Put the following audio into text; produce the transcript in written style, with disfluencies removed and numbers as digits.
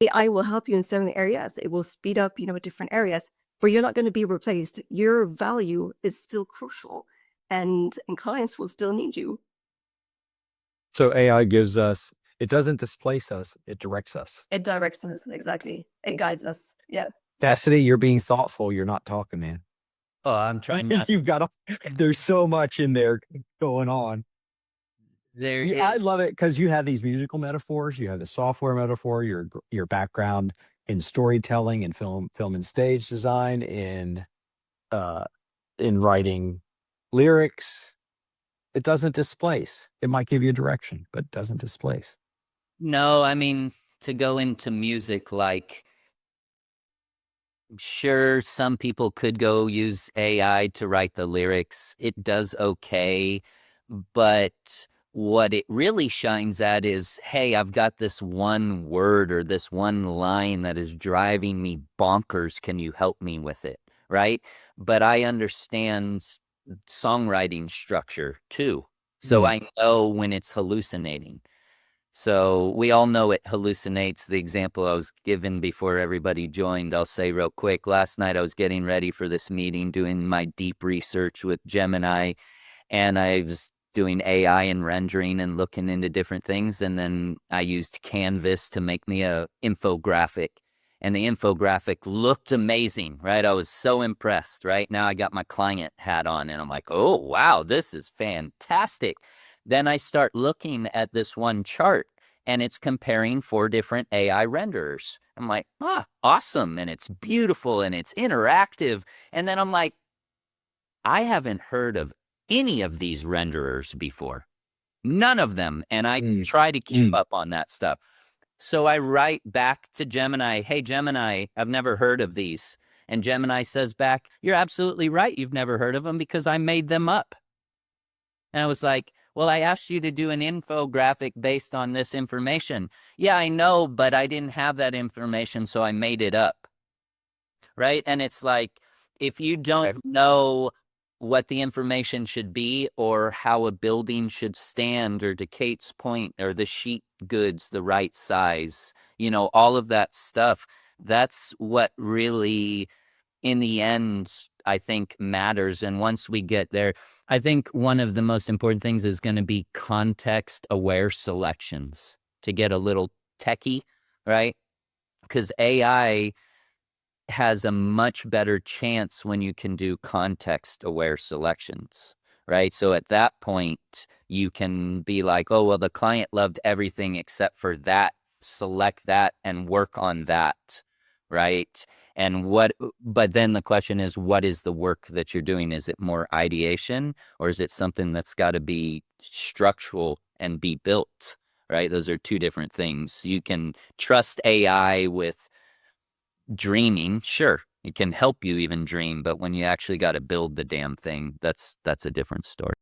AI will help you in certain areas. It will speed up, different areas, but you're not going to be replaced. Your value is still crucial, and clients will still need you. So AI gives us, it doesn't displace us, it directs us. It directs us, exactly. It guides us. Yeah. Cassidy, you're being thoughtful. You're not talking, man. Oh, I'm trying not. You've got, there's so much in there going on. There I is. love it because you have these musical metaphors, you have the software metaphor, your background in storytelling and film and stage design, uh in writing lyrics. It doesn't displace. It might give you a direction, but it doesn't displace. No, I mean, to go into music, like, sure, some people could go use AI to write the lyrics. It does okay, but what it really shines at is, hey, I've got this one word or this one line that is driving me bonkers. Can you help me with it? Right? But I understand songwriting structure too. So Mm. I know when it's hallucinating. So we all know it hallucinates. The example I was given before everybody joined, I'll say real quick. Last night I was getting ready for this meeting, doing my deep research with Gemini, and I was doing AI and rendering and looking into different things. And then I used Canvas to make me a infographic. And the infographic looked amazing, right? I was so impressed, right? Now I got my client hat on and I'm like, oh, wow, this is fantastic. Then I start looking at this one chart and it's comparing 4 different AI renderers. I'm like, awesome. And it's beautiful and it's interactive. And then I'm like, I haven't heard of any of these renderers before. None of them. And I try to keep up on that stuff. So I write back to Gemini, hey, Gemini, I've never heard of these. And Gemini says back, you're absolutely right. You've never heard of them because I made them up. And I was like, well, I asked you to do an infographic based on this information. Yeah, I know, but I didn't have that information, so I made it up. Right? And it's like, if you don't know what the information should be or how a building should stand, or to Kate's point, or the sheet goods, the right size, all of that stuff, that's what really, in the end, I think matters. And once we get there, I think one of the most important things is going to be context aware selections, to get a little techie, right? Because AI has a much better chance when you can do context aware selections, right? So at that point, you can be like, oh, well, the client loved everything except for that. Select that and work on that, right? But then the question is, what is the work that you're doing? Is it more ideation, or is it something that's got to be structural and be built, right? Those are two different things. You can trust AI with dreaming, sure, it can help you even dream, but when you actually got to build the damn thing, that's a different story.